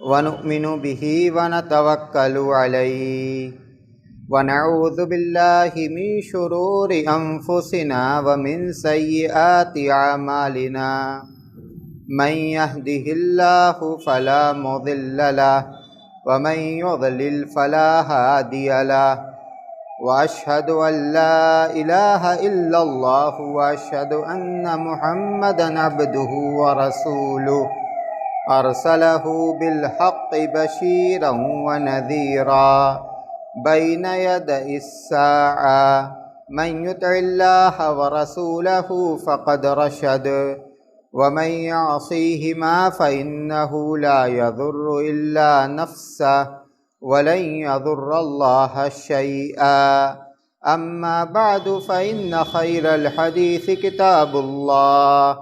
ونؤمن به ونتوكل عليه ونعوذ بالله من شرور أنفسنا ومن سيئات أعمالنا من يهده الله فلا مضل له ومن يضلل فلا هادي له وأشهد أن لا إله إلا الله وأشهد أن محمدا عبده ورسوله أرسله بالحق بشيرا ونذيرا بين يدي الساعة من يطع الله ورسوله فقد رشد ومن يعصيهما فإنه لا يضر إلا نفسه ولن يضر الله شيئا أما بعد فإن خير الحديث كتاب الله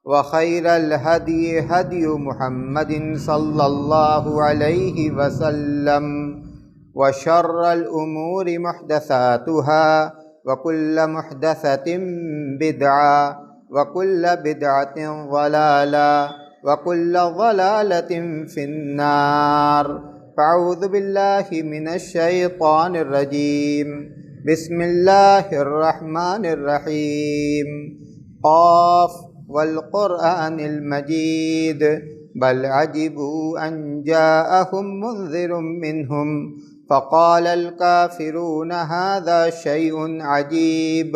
وخير الهدي هدي محمد صلى الله عليه وسلم وشر الأمور محدثاتها وكل محدثة بدعة وكل بدعة ضلالة وكل ضلالة في النار فأعوذ بالله من الشيطان الرجيم بسم الله الرحمن الرحيم قاف والقرآن المجيد بل عجبوا أن جاءهم منذر منهم فقال الكافرون هذا شيء عجيب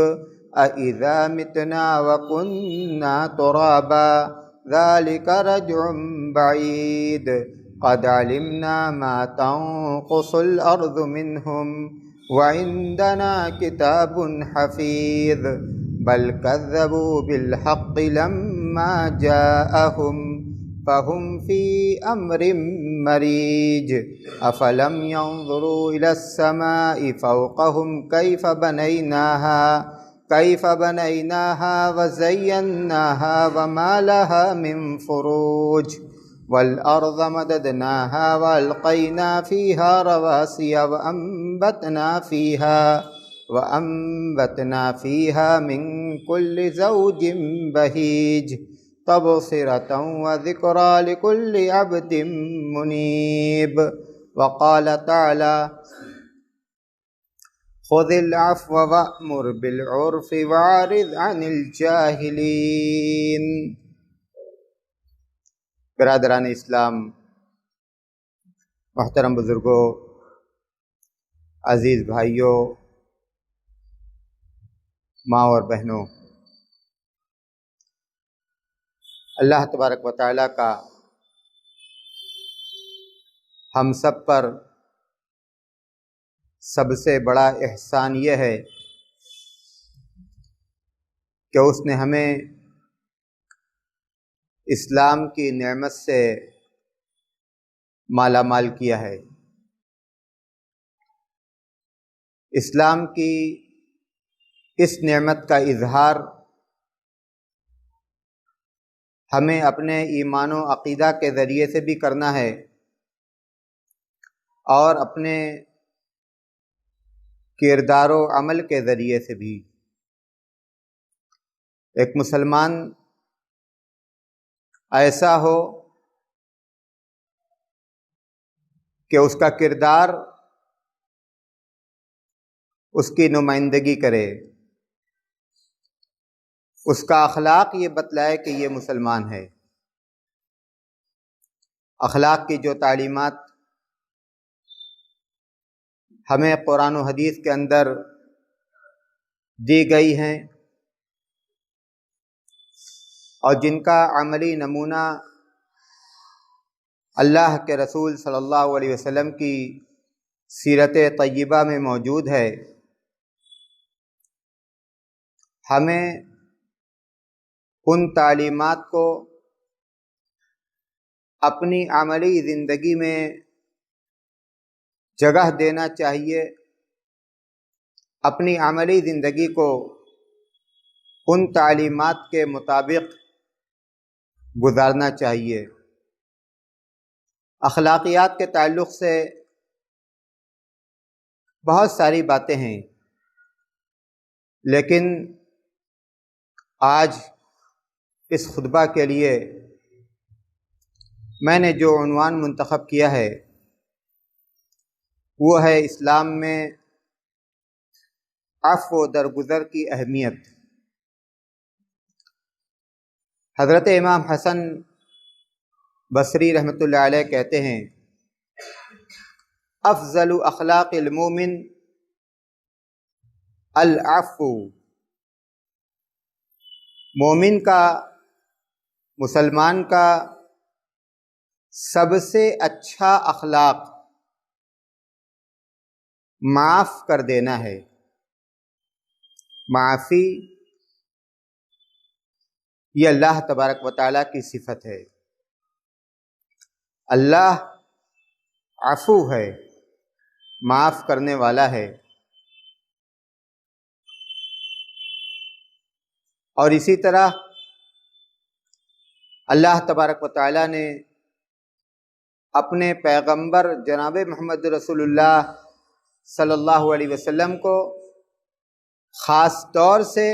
أإذا متنا وكنا ترابا ذلك رجع بعيد قد علمنا ما تنقص الأرض منهم وعندنا كتاب حفيظ بل كذبوا بالحق لما جاءهم فهم في أمر مريج أفلم ينظروا إلى السماء فوقهم كيف بنيناها وزيناها وما لها من فروج والأرض مددناها وألقينا فيها رواسي وأنبتنا فيها من كل زوج بهيج تبصرة وذكرى لكل عبد منيب وقال تعالى خذ العفو وأمر بالعرف وأعرض عن الجاهلين۔ برادران اسلام، محترم بزرگوں، عزیز بھائیوں، ماں اور بہنوں، اللہ تبارک و تعالیٰ کا ہم سب پر سب سے بڑا احسان یہ ہے کہ اس نے ہمیں اسلام کی نعمت سے مالا مال کیا ہے۔ اسلام کی اس نعمت کا اظہار ہمیں اپنے ایمان و عقیدہ کے ذریعے سے بھی کرنا ہے اور اپنے کردار و عمل کے ذریعے سے بھی۔ ایک مسلمان ایسا ہو کہ اس کا کردار اس کی نمائندگی کرے، اس کا اخلاق یہ بتلائے کہ یہ مسلمان ہے۔ اخلاق کی جو تعلیمات ہمیں قرآن و حدیث کے اندر دی گئی ہیں اور جن کا عملی نمونہ اللہ کے رسول صلی اللہ علیہ وسلم کی سیرت طیبہ میں موجود ہے، ہمیں ان تعلیمات کو اپنی عملی زندگی میں جگہ دینا چاہیے، اپنی عملی زندگی کو ان تعلیمات کے مطابق گزارنا چاہیے۔ اخلاقیات کے تعلق سے بہت ساری باتیں ہیں، لیکن آج اس خطبہ کے لیے میں نے جو عنوان منتخب کیا ہے وہ ہے اسلام میں عفو و درگزر کی اہمیت۔ حضرت امام حسن بصری رحمۃ اللہ علیہ کہتے ہیں افضل اخلاق المومن العفو، مومن کا، مسلمان کا سب سے اچھا اخلاق معاف کر دینا ہے۔ معافی یہ اللہ تبارک و تعالیٰ کی صفت ہے۔ اللہ عفو ہے، معاف کرنے والا ہے، اور اسی طرح اللہ تبارک و تعالیٰ نے اپنے پیغمبر جناب محمد رسول اللہ صلی اللہ علیہ وسلم کو خاص طور سے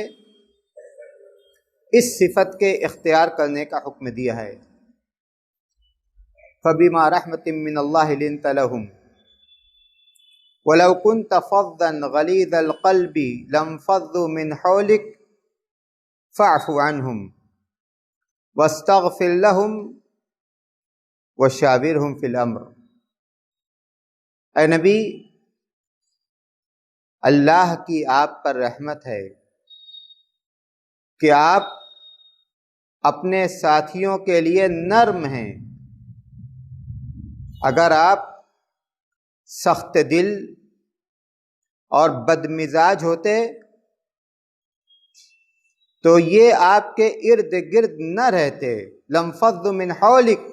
اس صفت کے اختیار کرنے کا حکم دیا ہے۔ فَبِمَا رَحْمَةٍ مِّنَ اللَّهِ لِنْتَ لَهُمْ وَلَوْ كُنْتَ فَظًّا غَلِيظَ الْقَلْبِ لَانفَضُّوا مِنْ حَوْلِكَ فَاعْفُ عَنْهُمْ وَاسْتَغْفِرْ لَهُمْ وَشَاوِرْهُمْ فِي الْأَمْرِ۔ اے نبی، اللہ کی آپ پر رحمت ہے کہ آپ اپنے ساتھیوں کے لیے نرم ہیں۔ اگر آپ سخت دل اور بدمزاج ہوتے تو یہ آپ کے ارد گرد نہ رہتے، لَانفَضُّوا مِنْ حَوْلِكَ،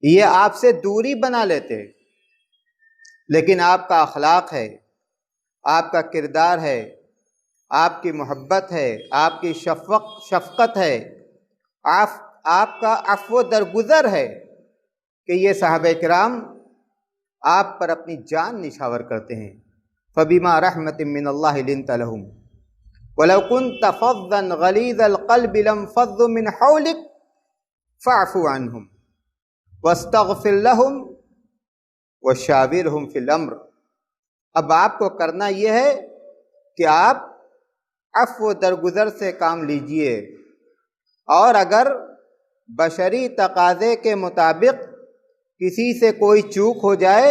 یہ آپ سے دوری بنا لیتے۔ لیکن آپ کا اخلاق ہے، آپ کا کردار ہے، آپ کی محبت ہے، آپ کی شفقت ہے، آپ کا عفو درگزر ہے کہ یہ صحابہ کرام آپ پر اپنی جان نچھاور کرتے ہیں۔ فَبِمَا رَحْمَةٍ مِّنَ اللَّهِ لِنْتَ لَهُمْ وَلَوْ كُنْتَ فَظًّا غَلِيظَ الْقَلْبِ لَانفَضُّوا مِنْ حَوْلِكَ فَاعْفُ عَنْهُمْ وَاسْتَغْفِرْ لَهُمْ وَشَاوِرْهُمْ فِي الْأَمْرِ۔ اب آپ کو کرنا یہ ہے کہ آپ عفو درگزر سے کام لیجئے، اور اگر بشری تقاضے کے مطابق کسی سے کوئی چوک ہو جائے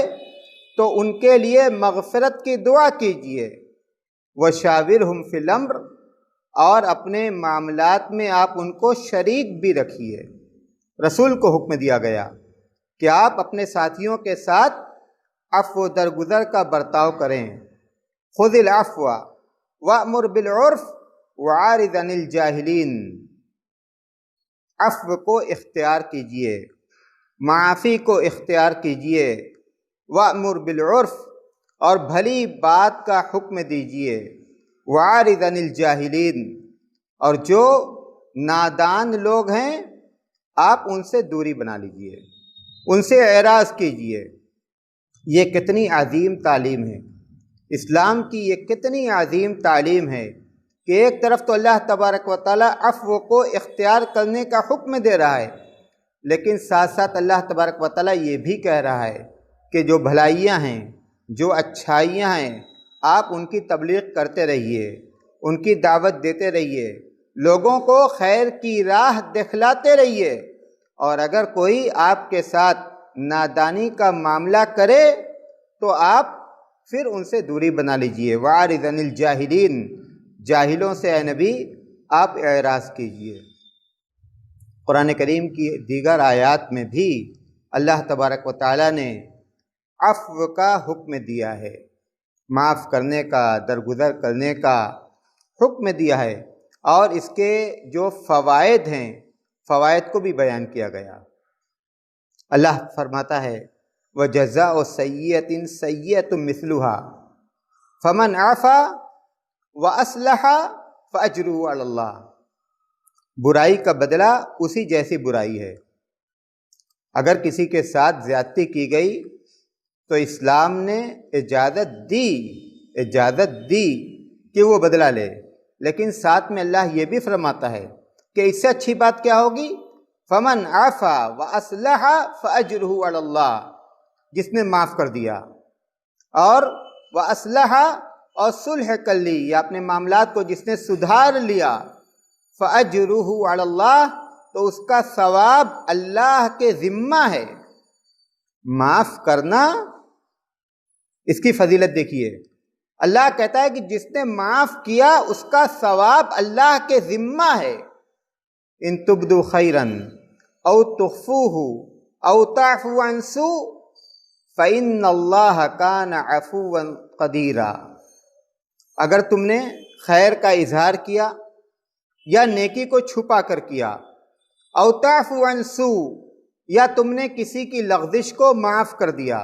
تو ان کے لیے مغفرت کی دعا کیجئے۔ وَشَاوِرْهُمْ فِي الْأَمْرِ، اور اپنے معاملات میں آپ ان کو شریک بھی رکھیے۔ رسول کو حکم دیا گیا کہ آپ اپنے ساتھیوں کے ساتھ عفو درگزر کا برتاؤ کریں۔ خُذِ الْعَفْوَ وَأْمُرْ بِالْعُرْفِ وَعَارِضْ عَنِ الْجَاهِلِينَ، عفو کو اختیار کیجئے، معافی کو اختیار کیجئے، وَأْمُرْ بِالْعُرْفِ، اور بھلی بات کا حکم دیجئے، وَعَارِضْ عَنِ الْجَاهِلِينَ، اور جو نادان لوگ ہیں آپ ان سے دوری بنا لیجئے، ان سے اعراض کیجئے۔ یہ کتنی عظیم تعلیم ہے، اسلام کی یہ کتنی عظیم تعلیم ہے کہ ایک طرف تو اللہ تبارک و تعالیٰ عفو کو اختیار کرنے کا حکم دے رہا ہے، لیکن ساتھ ساتھ اللہ تبارک و تعالیٰ یہ بھی کہہ رہا ہے کہ جو بھلائیاں ہیں، جو اچھائیاں ہیں، آپ ان کی تبلیغ کرتے رہیے، ان کی دعوت دیتے رہیے، لوگوں کو خیر کی راہ دکھلاتے رہیے، اور اگر کوئی آپ کے ساتھ نادانی کا معاملہ کرے تو آپ پھر ان سے دوری بنا لیجئے۔ وَعَارِضْ عَنِ الْجَاهِلِينَ، جاہلوں سے اے نبی آپ اعراض کیجئے۔ قرآن کریم کی دیگر آیات میں بھی اللہ تبارک و تعالیٰ نے عفو کا حکم دیا ہے، معاف کرنے کا، درگزر کرنے کا حکم دیا ہے، اور اس کے جو فوائد ہیں، فوائد کو بھی بیان کیا گیا۔ اللہ فرماتا ہے وَجَزَاءُ سَيِّئَةٍ سَيِّئَةٌ مِثْلُهَا فَمَنْ عَفَا وَأَصْلَحَ فَأَجْرُهُ عَلَى اللَّهِ، برائی کا بدلہ اسی جیسی برائی ہے۔ اگر کسی کے ساتھ زیادتی کی گئی تو اسلام نے اجازت دی کہ وہ بدلہ لے، لیکن ساتھ میں اللہ یہ بھی فرماتا ہے کہ اس سے اچھی بات کیا ہوگی فمن عفا واصلح فاجرہ علی اللہ، جس نے معاف کر دیا اور واصلح اور صلح کر لی، یا اپنے معاملات کو جس نے سدھار لیا، فاجرہ علی اللہ، تو اس کا ثواب اللہ کے ذمہ ہے۔ معاف کرنا، اس کی فضیلت دیکھیے، اللہ کہتا ہے کہ جس نے معاف کیا اس کا ثواب اللہ کے ذمہ ہے۔ ان تبدو خیرا او تخفوہ او تعفو عن سوء فإن اللہ کان عفوا قدیرا، اگر تم نے خیر کا اظہار کیا یا نیکی کو چھپا کر کیا، او تعفو عن سوء، یا تم نے کسی کی لغزش کو معاف کر دیا،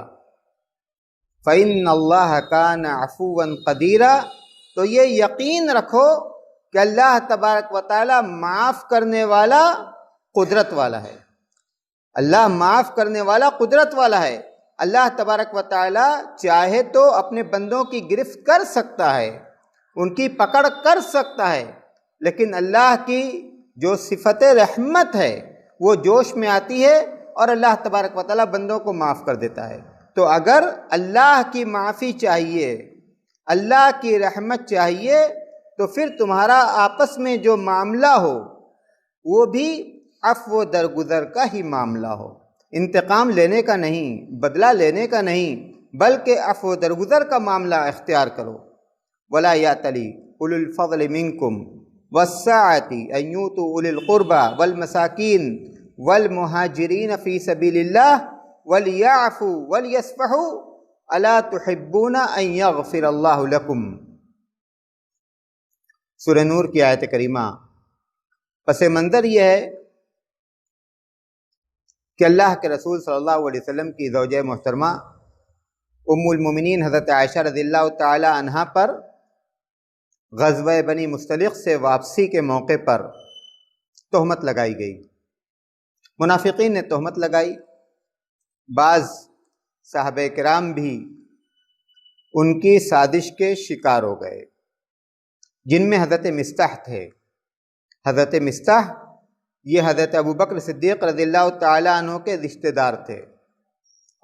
فإن اللہ کان عفوا قدیرا، تو یہ یقین رکھو کہ اللہ تبارک و تعالی معاف کرنے والا قدرت والا ہے۔ اللہ معاف کرنے والا قدرت والا ہے۔ اللہ تبارک و تعالی چاہے تو اپنے بندوں کی گرفت کر سکتا ہے، ان کی پکڑ کر سکتا ہے، لیکن اللہ کی جو صفت رحمت ہے وہ جوش میں آتی ہے اور اللہ تبارک و تعالی بندوں کو معاف کر دیتا ہے۔ تو اگر اللہ کی معافی چاہیے، اللہ کی رحمت چاہیے، تو پھر تمہارا آپس میں جو معاملہ ہو وہ بھی عفو و درگزر کا ہی معاملہ ہو، انتقام لینے کا نہیں، بدلہ لینے کا نہیں، بلکہ عفو و درگزر کا معاملہ اختیار کرو۔ وَلَا يَأْتَلِ أُولُو الْفَضْلِ مِنْكُمْ وَالسَّعَةِ أَنْ يُؤْتُوا أُولِي الْقُرْبَى وَالْمَسَاكِينِ وَالْمُهَاجِرِينَ فِي سَبِيلِ اللَّهِ وَلْيَعْفُوا وَلْيَصْفَحُوا أَلَا تُحِبُّونَ أَنْ يَغْفِرَ اللَّهُ لَكُمْ۔ سورہ نور کی آیت کریمہ پس منظر یہ ہے کہ اللہ کے رسول صلی اللہ علیہ وسلم کی زوجہ محترمہ ام المومنین حضرت عائشہ رضی اللہ تعالی عنہا پر غزوہ بنی مستلق سے واپسی کے موقع پر تہمت لگائی گئی۔ منافقین نے تہمت لگائی، بعض صحابہ کرام بھی ان کی سازش کے شکار ہو گئے، جن میں حضرت مستح تھے۔ حضرت مستح یہ حضرت ابوبکر صدیق رضی اللہ تعالی عنہ کے رشتہ دار تھے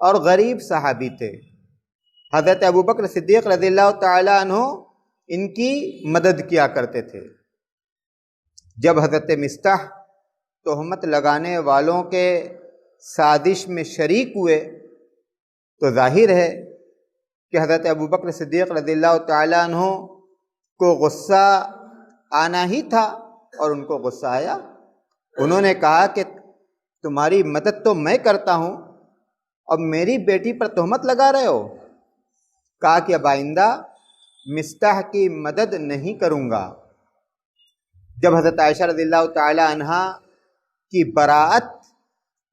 اور غریب صحابی تھے۔ حضرت ابوبکر صدیق رضی اللہ تعالی عنہ ان کی مدد کیا کرتے تھے۔ جب حضرت مستح تہمت لگانے والوں کے سازش میں شریک ہوئے تو ظاہر ہے کہ حضرت ابوبکر صدیق رضی اللہ تعالی عنہ کو غصہ آنا ہی تھا، اور ان کو غصہ آیا۔ انہوں نے کہا کہ تمہاری مدد تو میں کرتا ہوں، اب میری بیٹی پر تہمت لگا رہے ہو۔ کہا کہ اب آئندہ مستح کی مدد نہیں کروں گا۔ جب حضرت عائشہ رضی اللہ تعالی عنہا کی براءت،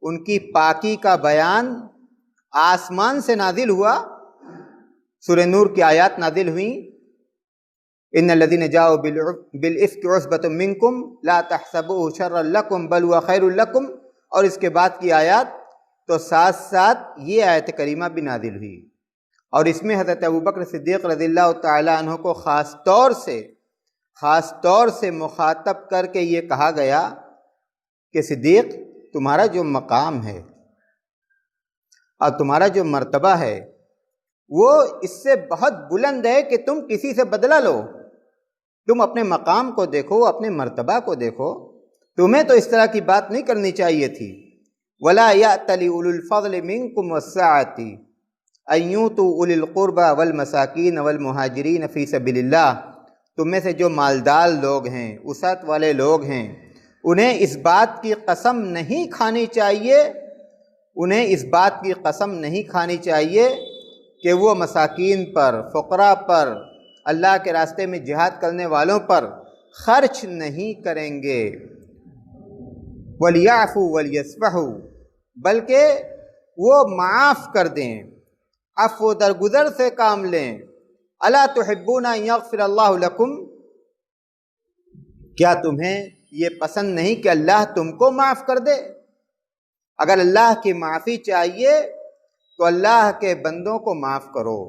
ان کی پاکی کا بیان آسمان سے نازل ہوا، سورہ نور کی آیات نازل ہوئیں، ان الذين جاءوا بالافك عصبة منكم لا تحسبوه شرا لكم بل هو خير لكم، اور اس کے بعد کی آیات تو ساتھ ساتھ یہ آیت کریمہ بھی نازل ہوئی، اور اس میں حضرت ابوبکر صدیق رضی اللہ تعالی عنہ کو خاص طور سے مخاطب کر کے یہ کہا گیا کہ صدیق، تمہارا جو مقام ہے اور تمہارا جو مرتبہ ہے وہ اس سے بہت بلند ہے کہ تم کسی سے بدلہ لو۔ تم اپنے مقام کو دیکھو، اپنے مرتبہ کو دیکھو، تمہیں تو اس طرح کی بات نہیں کرنی چاہیے تھی۔ وَلَا يَأْتَلِ أُولُو الْفَضْلِ مِنْكُمْ وَالسَّعَةِ أَنْ يُؤْتُوا أُولِي الْقُرْبَى وَالْمَسَاكِينَ وَالْمُهَاجِرِينَ فِي سَبِيلِ اللَّهِ، تم میں سے جو مالدار لوگ ہیں، وسعت والے لوگ ہیں، انہیں اس بات کی قسم نہیں کھانی چاہیے کہ وہ مساکین پر، فقراء پر، اللہ کے راستے میں جہاد کرنے والوں پر خرچ نہیں کریں گے۔ وَلْيَعْفُوا وَلْيَصْفَحُوا، بلکہ وہ معاف کر دیں، عفو درگزر سے کام لیں۔ أَلَا تُحِبُّونَ أَن يَغْفِرَ اللَّهُ لَكُمْ، کیا تمہیں یہ پسند نہیں کہ اللہ تم کو معاف کر دے؟ اگر اللہ کی معافی چاہیے تو اللہ کے بندوں کو معاف کرو،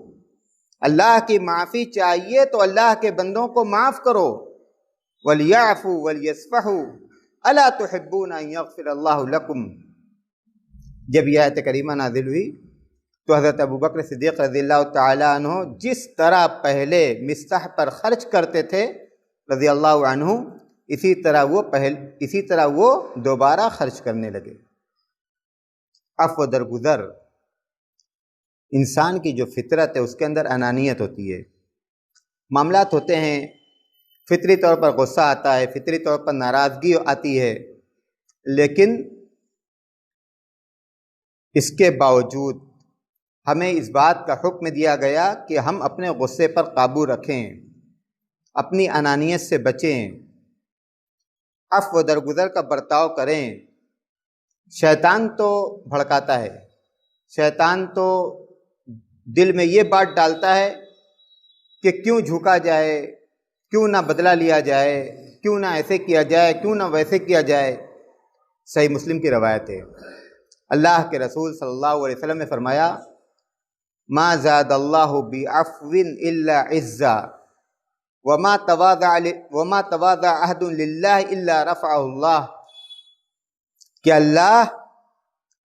اللہ کی معافی چاہیے تو اللہ کے بندوں کو معاف کرو۔ وَلْيَعْفُوا وَلْيَصْفَحُوا الا تحبون ان یغفر اللہ لکم۔ جب یہ آیت کریمہ نازل ہوئی تو حضرت ابوبکر صدیق رضی اللہ تعالیٰ عنہ جس طرح پہلے مصطح پر خرچ کرتے تھے رضی اللہ عنہ، اسی طرح وہ دوبارہ خرچ کرنے لگے۔ عفو درگزر، انسان کی جو فطرت ہے اس کے اندر انانیت ہوتی ہے۔ معاملات ہوتے ہیں، فطری طور پر غصہ آتا ہے، فطری طور پر ناراضگی آتی ہے، لیکن اس کے باوجود ہمیں اس بات کا حکم دیا گیا کہ ہم اپنے غصے پر قابو رکھیں، اپنی انانیت سے بچیں، عفو درگزر کا برتاؤ کریں۔ شیطان تو بھڑکاتا ہے، شیطان تو دل میں یہ بات ڈالتا ہے کہ کیوں جھکا جائے، کیوں نہ بدلہ لیا جائے، کیوں نہ ایسے کیا جائے، کیوں نہ ویسے کیا جائے۔ صحیح مسلم کی روایت ہے، اللہ کے رسول صلی اللہ علیہ وسلم نے فرمایا ما زاد اللہ بعفو الا عزا وما تواضع احد للہ الا رفعہ اللہ، کہ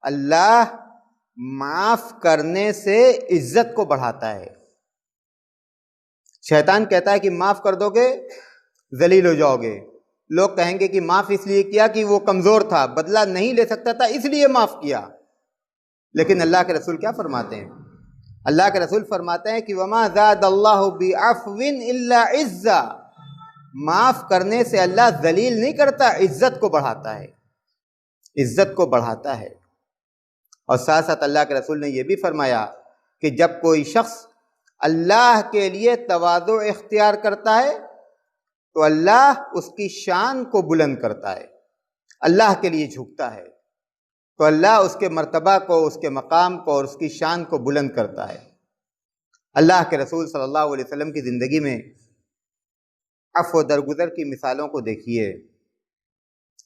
اللہ معاف کرنے سے عزت کو بڑھاتا ہے۔ شیطان کہتا ہے کہ معاف کر دو گے ذلیل ہو جاؤ گے، لوگ کہیں گے کہ معاف اس لیے کیا کہ وہ کمزور تھا، بدلہ نہیں لے سکتا تھا اس لیے معاف کیا۔ لیکن اللہ کے رسول کیا فرماتے ہیں؟ اللہ کے رسول فرماتے ہیں کہ وما زاد اللہ بعفو الا عزا، معاف کرنے سے اللہ ذلیل نہیں کرتا، عزت کو بڑھاتا ہے، عزت کو بڑھاتا ہے۔ اور ساتھ ساتھ اللہ کے رسول نے یہ بھی فرمایا کہ جب کوئی شخص اللہ کے لیے تواضع اختیار کرتا ہے تو اللہ اس کی شان کو بلند کرتا ہے، اللہ کے لیے جھکتا ہے تو اللہ اس کے مرتبہ کو، اس کے مقام کو اور اس کی شان کو بلند کرتا ہے۔ اللہ کے رسول صلی اللہ علیہ وسلم کی زندگی میں عفو درگزر کی مثالوں کو دیکھیے۔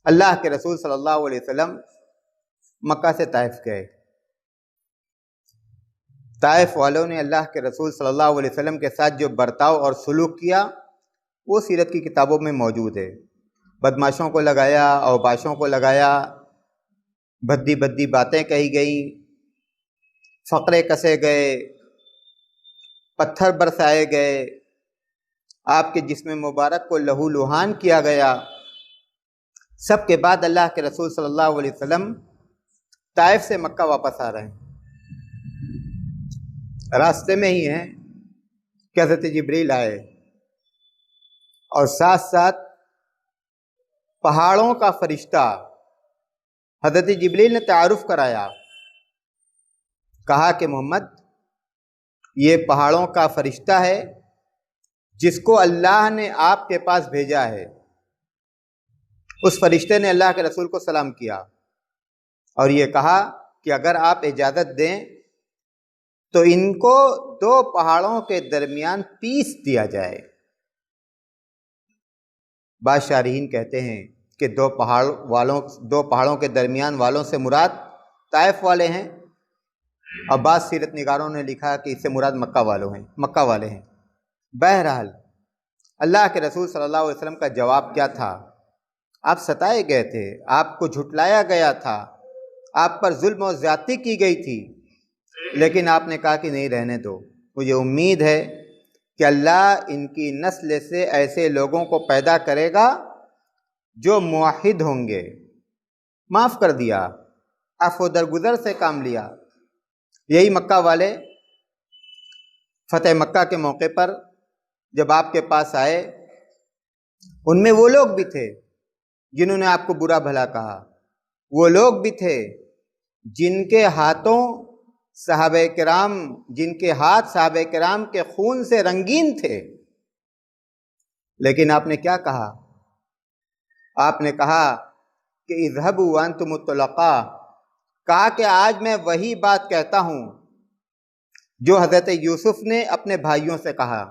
اللہ کے رسول صلی اللہ علیہ وسلم مکہ سے طائف گئے، طائف والوں نے اللہ کے رسول صلی اللہ علیہ وسلم کے ساتھ جو برتاؤ اور سلوک کیا وہ سیرت کی کتابوں میں موجود ہے۔ بدماشوں کو لگایا، اوباشوں کو لگایا، بھدی بھدی باتیں کہی گئیں، فقرے کسے گئے، پتھر برسائے گئے، آپ کے جسم مبارک کو لہو لہان کیا گیا۔ سب کے بعد اللہ کے رسول صلی اللہ علیہ وسلم طائف سے مکہ واپس آ رہے ہیں، راستے میں ہی ہیں کہ حضرت جبریل آئے اور ساتھ ساتھ پہاڑوں کا فرشتہ حضرت جبریل نے تعارف کرایا، کہا کہ محمد یہ پہاڑوں کا فرشتہ ہے جس کو اللہ نے آپ کے پاس بھیجا ہے۔ اس فرشتے نے اللہ کے رسول کو سلام کیا اور یہ کہا کہ اگر آپ اجازت دیں تو ان کو دو پہاڑوں کے درمیان پیس دیا جائے۔ بعض شارحین کہتے ہیں کہ دو پہاڑوں کے درمیان والوں سے مراد طائف والے ہیں، اور بعض سیرت نگاروں نے لکھا کہ اس سے مراد مکہ والے ہیں۔ بہرحال اللہ کے رسول صلی اللہ علیہ وسلم کا جواب کیا تھا؟ آپ ستائے گئے تھے، آپ کو جھٹلایا گیا تھا، آپ پر ظلم و زیادتی کی گئی تھی، لیکن آپ نے کہا کہ نہیں رہنے دو، مجھے امید ہے کہ اللہ ان کی نسل سے ایسے لوگوں کو پیدا کرے گا جو موحد ہوں گے۔ معاف کر دیا، عفو درگزر سے کام لیا۔ یہی مکہ والے فتح مکہ کے موقع پر جب آپ کے پاس آئے، ان میں وہ لوگ بھی تھے جنہوں نے آپ کو برا بھلا کہا، وہ لوگ بھی تھے جن کے ہاتھ صحابہ کرام کے خون سے رنگین تھے، لیکن آپ نے کیا کہا؟ آپ نے کہا کہ اذهبوا وانتم الطلقاء، کہا کہ آج میں وہی بات کہتا ہوں جو حضرت یوسف نے اپنے بھائیوں سے کہا،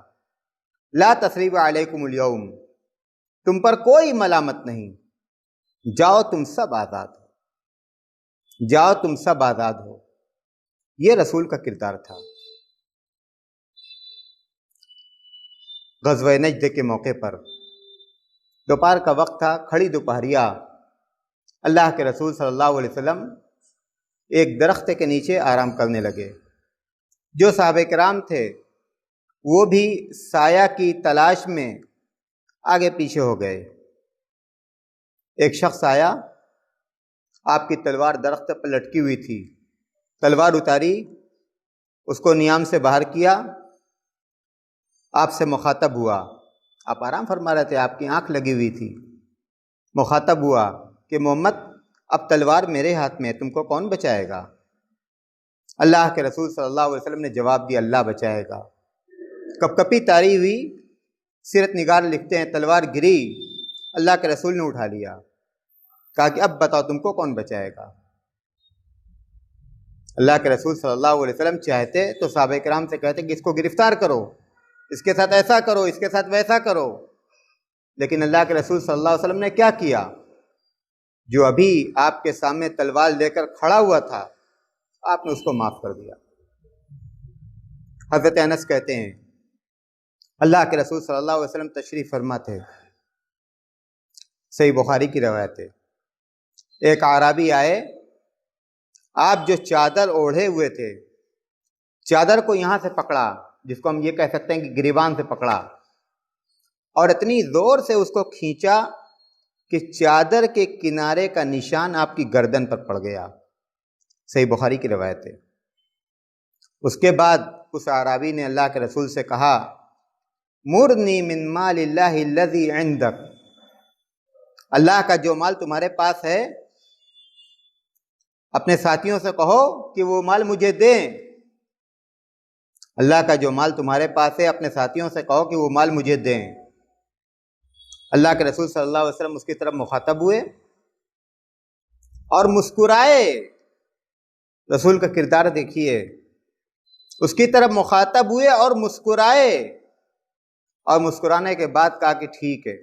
لا تثریب علیکم اليوم، تم پر کوئی ملامت نہیں، جاؤ تم سب آزاد ہو، جاؤ تم سب آزاد ہو۔ یہ رسول کا کردار تھا۔ غزوہ نجد کے موقع پر دوپہر کا وقت تھا، کھڑی دوپہریا، اللہ کے رسول صلی اللہ علیہ وسلم ایک درخت کے نیچے آرام کرنے لگے۔ جو صحابہ کرام تھے وہ بھی سایہ کی تلاش میں آگے پیچھے ہو گئے۔ ایک شخص آیا، آپ کی تلوار درخت پر لٹکی ہوئی تھی، تلوار اتاری، اس کو نیام سے باہر کیا، آپ سے مخاطب ہوا۔ آپ آرام فرما رہے تھے، آپ کی آنکھ لگی ہوئی تھی۔ مخاطب ہوا کہ محمد اب تلوار میرے ہاتھ میں ہے، تم کو کون بچائے گا؟ اللہ کے رسول صلی اللہ علیہ وسلم نے جواب دیا، اللہ بچائے گا۔ کپ کپی تاری ہوئی، سیرت نگار لکھتے ہیں تلوار گری، اللہ کے رسول نے اٹھا لیا، کہا کہ اب بتاؤ تم کو کون بچائے گا؟ اللہ کے رسول صلی اللہ علیہ وسلم چاہتے تو صحابہ کرام سے کہتے کہ اس کو گرفتار کرو، اس کے ساتھ ایسا کرو، اس کے ساتھ ویسا کرو، لیکن اللہ کے رسول صلی اللہ علیہ وسلم نے کیا کیا؟ جو ابھی آپ کے سامنے تلوار لے کر کھڑا ہوا تھا، آپ نے اس کو معاف کر دیا۔ حضرت انس کہتے ہیں اللہ کے رسول صلی اللہ علیہ وسلم تشریف فرما تھے، صحیح بخاری کی روایت ہے، ایک اعرابی آئے، آپ جو چادر اوڑھے ہوئے تھے، چادر کو یہاں سے پکڑا، جس کو ہم یہ کہہ سکتے ہیں کہ گریبان سے پکڑا، اور اتنی زور سے اس کو کھینچا کہ چادر کے کنارے کا نشان آپ کی گردن پر پڑ گیا، صحیح بخاری کی روایت ہے۔ اس کے بعد اس اعرابی نے اللہ کے رسول سے کہا مرنی من مال اللہ الذی عندک، اللہ کا جو مال تمہارے پاس ہے اپنے ساتھیوں سے کہو کہ وہ مال مجھے دیں، اللہ کا جو مال تمہارے پاس ہے اپنے ساتھیوں سے کہو کہ وہ مال مجھے دیں۔ اللہ کے رسول صلی اللہ علیہ وسلم اس کی طرف مخاطب ہوئے اور مسکرائے۔ رسول کا کردار دیکھیے، اس کی طرف مخاطب ہوئے اور مسکرائے، اور مسکرانے کے بعد کہا کہ ٹھیک ہے،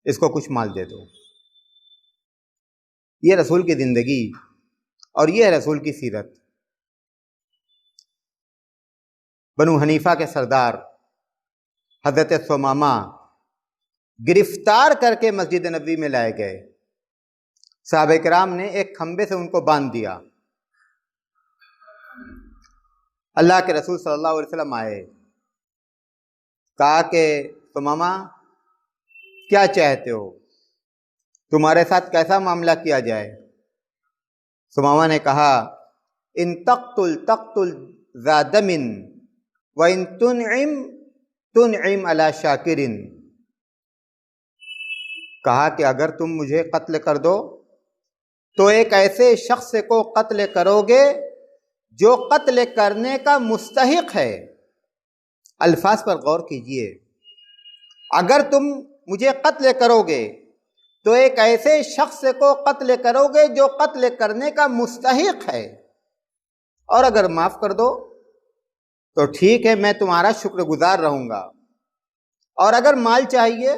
اس کو کچھ مال دے دو۔ یہ رسول کی زندگی اور یہ ہے رسول کی سیرت۔ بنو حنیفہ کے سردار حضرت ثمامہ گرفتار کر کے مسجد نبوی میں لائے گئے، صحابہ کرام نے ایک کھمبے سے ان کو باندھ دیا۔ اللہ کے رسول صلی اللہ علیہ وسلم آئے، کہا کہ ثمامہ کیا چاہتے ہو، تمہارے ساتھ کیسا معاملہ کیا جائے؟ ثمامہ نے کہا ان تقتل ذا دم وان تنعم علی شاکر، کہا کہ اگر تم مجھے قتل کر دو تو ایک ایسے شخص کو قتل کرو گے جو قتل کرنے کا مستحق ہے۔ الفاظ پر غور کیجئے، اگر تم مجھے قتل کرو گے تو ایک ایسے شخص کو قتل کرو گے جو قتل کرنے کا مستحق ہے، اور اگر معاف کر دو تو ٹھیک ہے، میں تمہارا شکر گزار رہوں گا، اور اگر مال چاہیے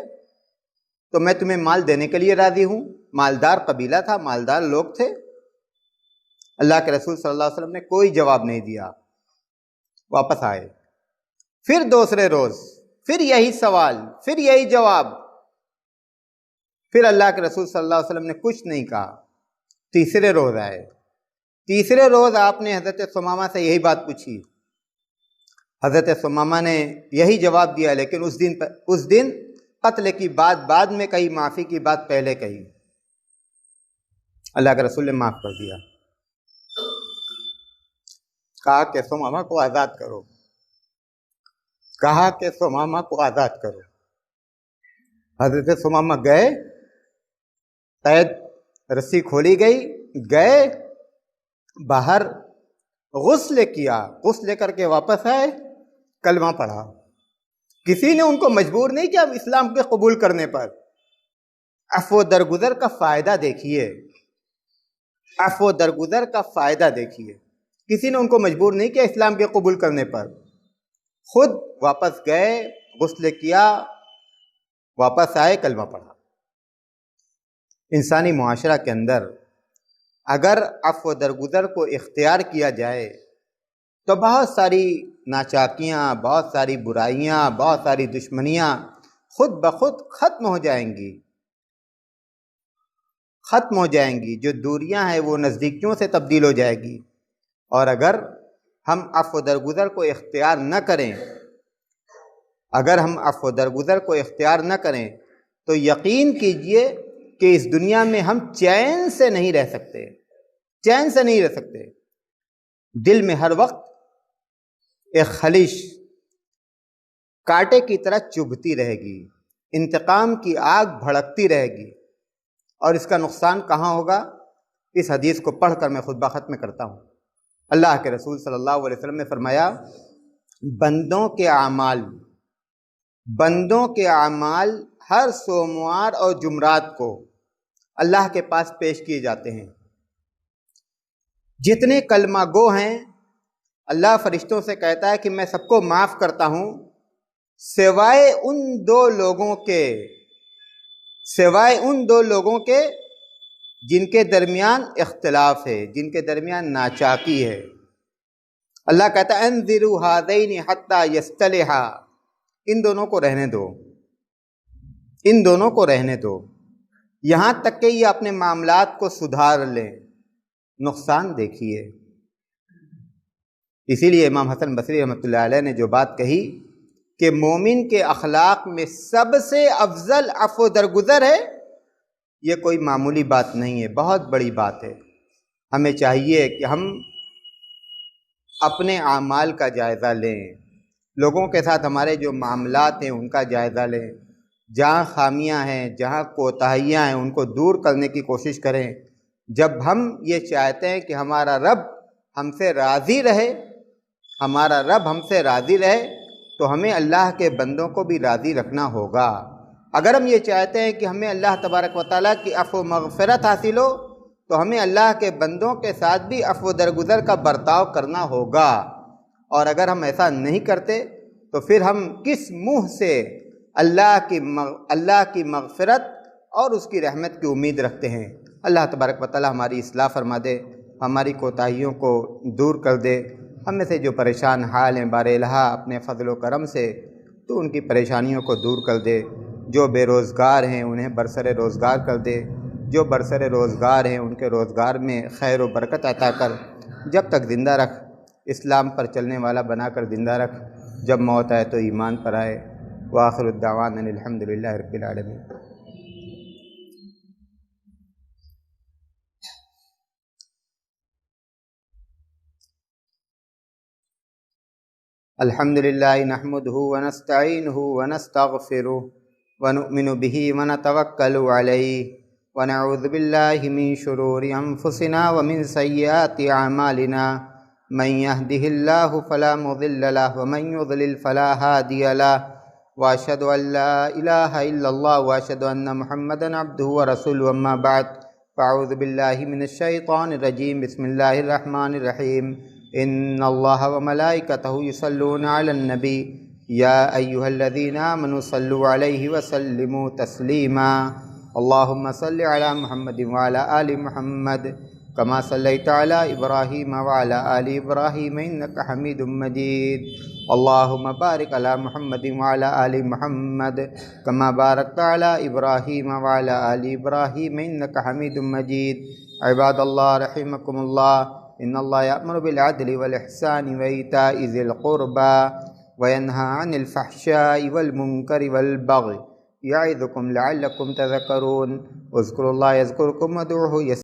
تو میں تمہیں مال دینے کے لیے راضی ہوں۔ مالدار قبیلہ تھا، مالدار لوگ تھے۔ اللہ کے رسول صلی اللہ علیہ وسلم نے کوئی جواب نہیں دیا، واپس آئے۔ پھر دوسرے روز پھر یہی سوال، پھر یہی جواب، پھر اللہ کے رسول صلی اللہ علیہ وسلم نے کچھ نہیں کہا۔ تیسرے روز آئے، تیسرے روز آپ نے حضرت ثمامہ سے یہی بات پوچھی، حضرت ثمامہ نے یہی جواب دیا، لیکن اس دن قتل کی بات بعد میں کہی، معافی کی بات پہلے کہی۔ اللہ کے رسول نے معاف کر دیا، کہا کہ ثمامہ کو آزاد کرو، کہا کہ ثمامہ کو آزاد کرو۔ حضرت ثمامہ گئے، قید رسی کھولی گئی، گئے باہر، غسل کیا، غسل کر کے واپس آئے، کلمہ پڑھا۔ کسی نے ان کو مجبور نہیں کیا اسلام کے قبول کرنے پر۔ عفو درگزر کا فائدہ دیکھیے، عفو درگزر کا فائدہ دیکھیے، کسی نے ان کو مجبور نہیں کیا اسلام کے قبول کرنے پر، خود واپس گئے، غسل کیا، واپس آئے، کلمہ پڑھا۔ انسانی معاشرہ کے اندر اگر عفو درگزر کو اختیار کیا جائے تو بہت ساری ناچاکیاں، بہت ساری برائیاں، بہت ساری دشمنیاں خود بخود ختم ہو جائیں گی، ختم ہو جائیں گی، جو دوریاں ہیں وہ نزدیکیوں سے تبدیل ہو جائے گی۔ اور اگر ہم عفو درگزر کو اختیار نہ کریں، اگر ہم عفو درگزر کو اختیار نہ کریں تو یقین کیجئے کہ اس دنیا میں ہم چین سے نہیں رہ سکتے، چین سے نہیں رہ سکتے۔ دل میں ہر وقت ایک خلش کانٹے کی طرح چبھتی رہے گی، انتقام کی آگ بھڑکتی رہے گی، اور اس کا نقصان کہاں ہوگا؟ اس حدیث کو پڑھ کر میں خطبہ ختم کرتا ہوں۔ اللہ کے رسول صلی اللہ علیہ وسلم نے فرمایا، بندوں کے اعمال ہر سوموار اور جمعرات کو اللہ کے پاس پیش کیے جاتے ہیں۔ جتنے کلمہ گو ہیں اللہ فرشتوں سے کہتا ہے کہ میں سب کو معاف کرتا ہوں، سوائے ان دو لوگوں کے جن کے درمیان اختلاف ہے، جن کے درمیان ناچاکی ہے۔ اللہ کہتا ہے انذروا ہذین حتی یصطلحا، ان دونوں کو رہنے دو، ان دونوں کو رہنے دو، یہاں تک کہ یہ اپنے معاملات کو سدھار لیں۔ نقصان دیکھیے۔ اسی لیے امام حسن بصری رحمۃ اللہ علیہ نے جو بات کہی کہ مومن کے اخلاق میں سب سے افضل عفو درگزر ہے، یہ کوئی معمولی بات نہیں ہے، بہت بڑی بات ہے۔ ہمیں چاہیے کہ ہم اپنے اعمال کا جائزہ لیں، لوگوں کے ساتھ ہمارے جو معاملات ہیں ان کا جائزہ لیں، جہاں خامیاں ہیں، جہاں کوتاہیاں ہیں ان کو دور کرنے کی کوشش کریں۔ جب ہم یہ چاہتے ہیں کہ ہمارا رب ہم سے راضی رہے، ہمارا رب ہم سے راضی رہے، تو ہمیں اللہ کے بندوں کو بھی راضی رکھنا ہوگا۔ اگر ہم یہ چاہتے ہیں کہ ہمیں اللہ تبارک و تعالیٰ کی عفو مغفرت حاصل ہو، تو ہمیں اللہ کے بندوں کے ساتھ بھی عفو درگزر کا برتاؤ کرنا ہوگا۔ اور اگر ہم ایسا نہیں کرتے تو پھر ہم کس منہ سے اللہ کی مغفرت اور اس کی رحمت کی امید رکھتے ہیں؟ اللہ تبارک و تعالیٰ ہماری اصلاح فرما دے، ہماری کوتاہیوں کو دور کر دے۔ ہم میں سے جو پریشان حال ہیں بار الہ اپنے فضل و کرم سے تو ان کی پریشانیوں کو دور کر دے۔ جو بے روزگار ہیں انہیں برسر روزگار کر دے، جو برسر روزگار ہیں ان کے روزگار میں خیر و برکت عطا کر، جب تک زندہ رکھ اسلام پر چلنے والا بنا کر زندہ رکھ، جب موت آئے تو ایمان پر آئے۔ وآخر الدعوانا الحمدللہ رب العالمین۔ الحمدللہ نحمدہ ونستعینہ ونستغفرہ ونؤمن بہ ونتوکل علیہ ونعوذ باللہ من شرور انفسنا ومن سیئات اعمالنا من یہدہ اللہ فلا مضل لہ ومن یضلل فلا ہادی لہ واشہد ان لا الہ الا اللہ واشہد ان محمدا عبدہ ورسولہ اما بعد فاعوذ باللہ من الشیطان الرجیم بسم اللہ الرحمن الرحیم ان اللہ وملائکتہ یصلون علی النبی یا ایہا الذین آمنوا صلوا علیہ وسلموا تسلیما اللہم صل علی محمد وعلی آل محمد کما صلیت علی ابراہیم وعلی آل ابراہیم انک حمید مجید اللہم بارک علی محمد وعلی آل محمد کما بارکت علی ابراہیم وعلی آل ابراہیم انک حمید مجید عباد اللہ رحمکم اللہ ان اللہ یأمر بالعدل والاحسان وایتاء ذی القربى وینہی عن الفحشاء والمنکر والبغی یعظکم لعلکم تذکرون اذکروا اللہ یذکرکم وادعوہ